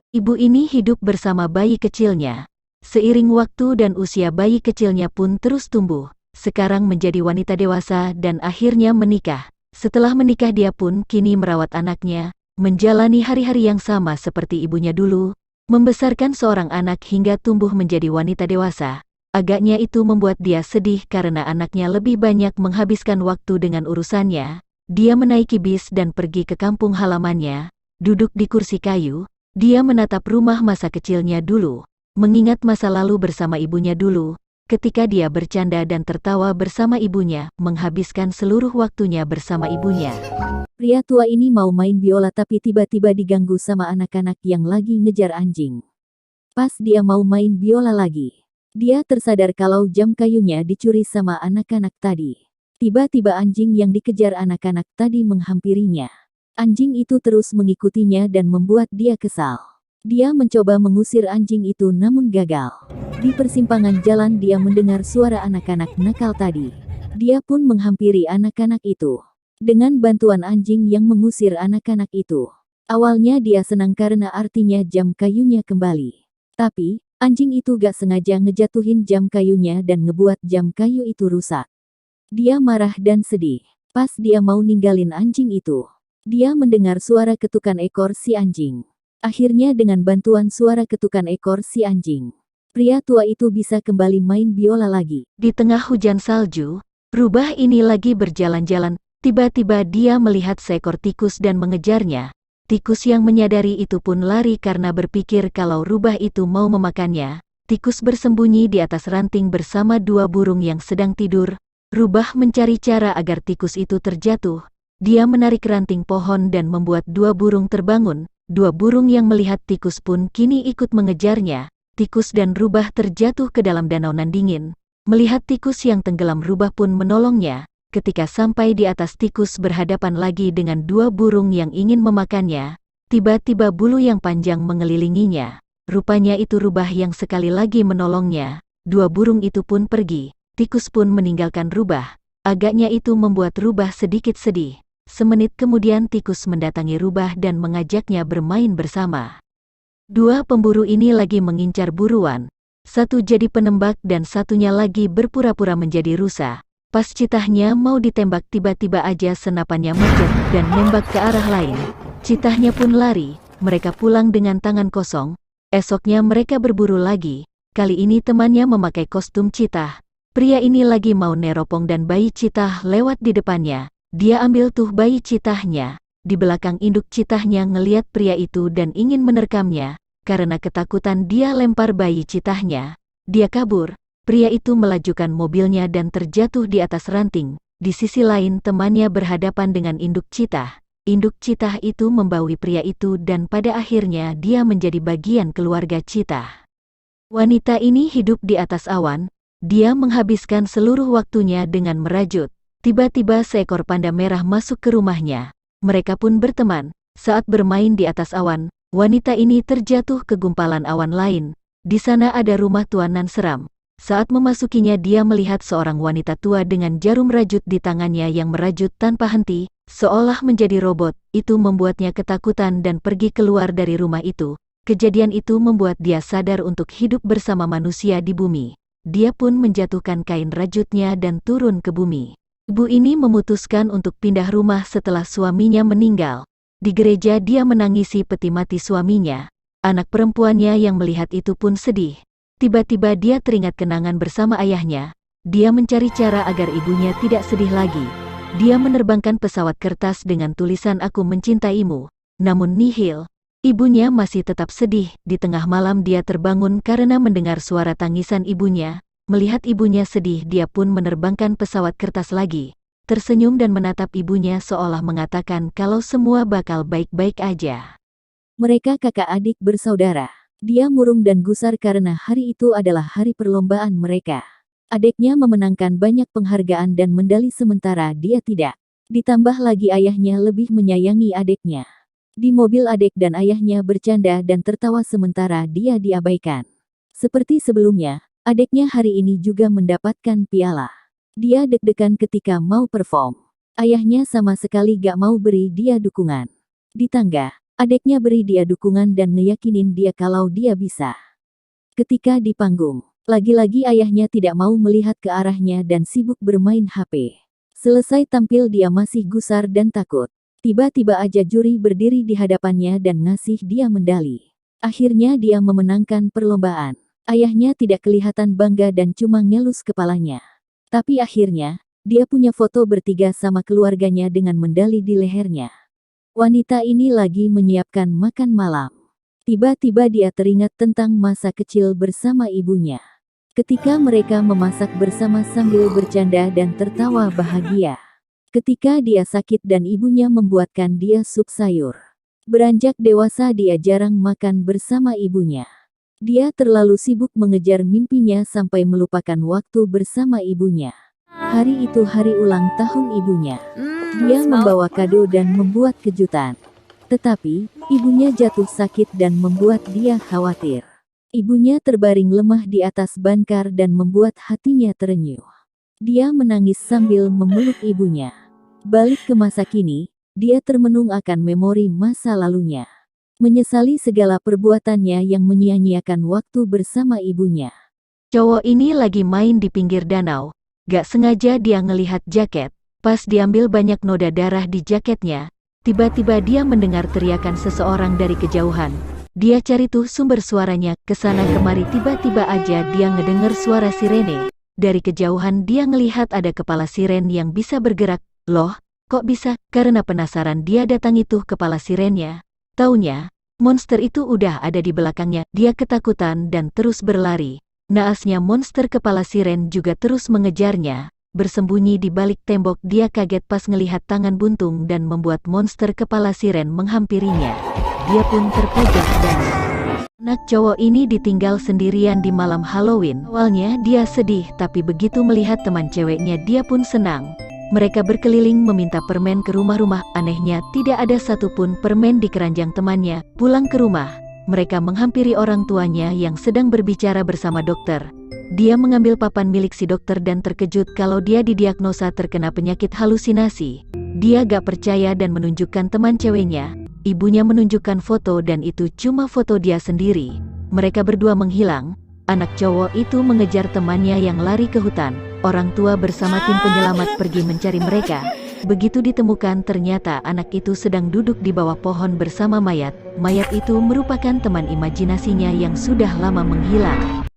Ibu ini hidup bersama bayi kecilnya. Seiring waktu dan usia bayi kecilnya pun terus tumbuh. Sekarang menjadi wanita dewasa dan akhirnya menikah. Setelah menikah dia pun kini merawat anaknya, menjalani hari-hari yang sama seperti ibunya dulu, membesarkan seorang anak hingga tumbuh menjadi wanita dewasa. Agaknya itu membuat dia sedih karena anaknya lebih banyak menghabiskan waktu dengan urusannya. Dia menaiki bis dan pergi ke kampung halamannya, duduk di kursi kayu. Dia menatap rumah masa kecilnya dulu, mengingat masa lalu bersama ibunya dulu, ketika dia bercanda dan tertawa bersama ibunya, menghabiskan seluruh waktunya bersama ibunya. Pria tua ini mau main biola tapi tiba-tiba diganggu sama anak-anak yang lagi ngejar anjing. Pas dia mau main biola lagi, dia tersadar kalau jam kayunya dicuri sama anak-anak tadi. Tiba-tiba anjing yang dikejar anak-anak tadi menghampirinya. Anjing itu terus mengikutinya dan membuat dia kesal. Dia mencoba mengusir anjing itu namun gagal. Di persimpangan jalan dia mendengar suara anak-anak nakal tadi. Dia pun menghampiri anak-anak itu. Dengan bantuan anjing yang mengusir anak-anak itu. Awalnya dia senang karena artinya jam kayunya kembali. Tapi, anjing itu gak sengaja ngejatuhin jam kayunya dan ngebuat jam kayu itu rusak. Dia marah dan sedih. Pas dia mau ninggalin anjing itu, dia mendengar suara ketukan ekor si anjing. Akhirnya dengan bantuan suara ketukan ekor si anjing, pria tua itu bisa kembali main biola lagi. Di tengah hujan salju, rubah ini lagi berjalan-jalan. Tiba-tiba dia melihat seekor tikus dan mengejarnya. Tikus yang menyadari itu pun lari karena berpikir kalau rubah itu mau memakannya. Tikus bersembunyi di atas ranting bersama dua burung yang sedang tidur. Rubah mencari cara agar tikus itu terjatuh. Dia menarik ranting pohon dan membuat dua burung terbangun. Dua burung yang melihat tikus pun kini ikut mengejarnya. Tikus dan rubah terjatuh ke dalam danau nan dingin. Melihat tikus yang tenggelam, rubah pun menolongnya. Ketika sampai di atas, tikus berhadapan lagi dengan dua burung yang ingin memakannya. Tiba-tiba bulu yang panjang mengelilinginya. Rupanya itu rubah yang sekali lagi menolongnya. Dua burung itu pun pergi. Tikus pun meninggalkan rubah. Agaknya itu membuat rubah sedikit sedih. Semenit kemudian tikus mendatangi rubah dan mengajaknya bermain bersama. Dua pemburu ini lagi mengincar buruan. Satu jadi penembak dan satunya lagi berpura-pura menjadi rusa. Pas citahnya mau ditembak, tiba-tiba aja senapannya macet dan nembak ke arah lain. Citahnya pun lari, mereka pulang dengan tangan kosong. Esoknya mereka berburu lagi. Kali ini temannya memakai kostum citah. Pria ini lagi mau neropong dan bayi citah lewat di depannya. Dia ambil tuh bayi citahnya. Di belakang induk citahnya ngeliat pria itu dan ingin menerkamnya. Karena ketakutan dia lempar bayi citahnya. Dia kabur. Pria itu melajukan mobilnya dan terjatuh di atas ranting. Di sisi lain temannya berhadapan dengan induk citah. Induk citah itu membawi pria itu dan pada akhirnya dia menjadi bagian keluarga citah. Wanita ini hidup di atas awan. Dia menghabiskan seluruh waktunya dengan merajut. Tiba-tiba seekor panda merah masuk ke rumahnya. Mereka pun berteman. Saat bermain di atas awan, wanita ini terjatuh ke gumpalan awan lain. Di sana ada rumah tua nan seram. Saat memasukinya dia melihat seorang wanita tua dengan jarum rajut di tangannya yang merajut tanpa henti, seolah menjadi robot. Itu membuatnya ketakutan dan pergi keluar dari rumah itu. Kejadian itu membuat dia sadar untuk hidup bersama manusia di bumi. Dia pun menjatuhkan kain rajutnya dan turun ke bumi. Ibu ini memutuskan untuk pindah rumah setelah suaminya meninggal. Di gereja dia menangisi peti mati suaminya. Anak perempuannya yang melihat itu pun sedih. Tiba-tiba dia teringat kenangan bersama ayahnya. Dia mencari cara agar ibunya tidak sedih lagi. Dia menerbangkan pesawat kertas dengan tulisan "Aku mencintaimu". Namun nihil. Ibunya masih tetap sedih. Di tengah malam dia terbangun karena mendengar suara tangisan ibunya. Melihat ibunya sedih, dia pun menerbangkan pesawat kertas lagi. Tersenyum dan menatap ibunya seolah mengatakan kalau semua bakal baik-baik aja. Mereka kakak adik bersaudara. Dia murung dan gusar karena hari itu adalah hari perlombaan mereka. Adiknya memenangkan banyak penghargaan dan medali sementara dia tidak. Ditambah lagi ayahnya lebih menyayangi adiknya. Di mobil adik dan ayahnya bercanda dan tertawa sementara dia diabaikan. Seperti sebelumnya, adiknya hari ini juga mendapatkan piala. Dia deg-degan ketika mau perform. Ayahnya sama sekali gak mau beri dia dukungan. Di tangga, Adiknya beri dia dukungan dan ngeyakinin dia kalau dia bisa. Ketika di panggung, lagi-lagi ayahnya tidak mau melihat ke arahnya dan sibuk bermain HP. Selesai tampil dia masih gusar dan takut. Tiba-tiba aja juri berdiri di hadapannya dan ngasih dia medali. Akhirnya dia memenangkan perlombaan. Ayahnya tidak kelihatan bangga dan cuma ngelus kepalanya. Tapi akhirnya, dia punya foto bertiga sama keluarganya dengan medali di lehernya. Wanita ini lagi menyiapkan makan malam. Tiba-tiba dia teringat tentang masa kecil bersama ibunya. Ketika mereka memasak bersama sambil bercanda dan tertawa bahagia. Ketika dia sakit dan ibunya membuatkan dia sup sayur. Beranjak dewasa dia jarang makan bersama ibunya. Dia terlalu sibuk mengejar mimpinya sampai melupakan waktu bersama ibunya. Hari itu hari ulang tahun ibunya. Dia membawa kado dan membuat kejutan. Tetapi, ibunya jatuh sakit dan membuat dia khawatir. Ibunya terbaring lemah di atas bankar dan membuat hatinya terenyuh. Dia menangis sambil memeluk ibunya. Balik ke masa kini, dia termenung akan memori masa lalunya. Menyesali segala perbuatannya yang menyia-nyiakan waktu bersama ibunya. Cowok ini lagi main di pinggir danau. Gak sengaja dia ngelihat jaket. Pas diambil banyak noda darah di jaketnya. Tiba-tiba dia mendengar teriakan seseorang dari kejauhan. Dia cari tuh sumber suaranya, kesana kemari tiba-tiba aja dia ngedenger suara sirene. Dari kejauhan dia ngelihat ada kepala siren yang bisa bergerak. Loh, kok bisa? Karena penasaran dia datangi tuh kepala sirennya. Taunya, monster itu udah ada di belakangnya. Dia ketakutan dan terus berlari. Naasnya monster kepala siren juga terus mengejarnya. Bersembunyi di balik tembok dia kaget pas ngelihat tangan buntung dan membuat monster kepala siren menghampirinya. Dia pun terpojok dan anak cowok ini ditinggal sendirian di malam Halloween. Awalnya dia sedih tapi begitu melihat teman ceweknya dia pun senang. Mereka berkeliling meminta permen ke rumah-rumah. Anehnya tidak ada satupun permen di keranjang temannya. Pulang ke rumah, mereka menghampiri orang tuanya yang sedang berbicara bersama dokter. Dia mengambil papan milik si dokter dan terkejut kalau dia didiagnosa terkena penyakit halusinasi. Dia gak percaya dan menunjukkan teman ceweknya. Ibunya menunjukkan foto dan itu cuma foto dia sendiri. Mereka berdua menghilang. Anak cowok itu mengejar temannya yang lari ke hutan. Orang tua bersama tim penyelamat pergi mencari mereka. Begitu ditemukan ternyata anak itu sedang duduk di bawah pohon bersama mayat. Mayat itu merupakan teman imajinasinya yang sudah lama menghilang.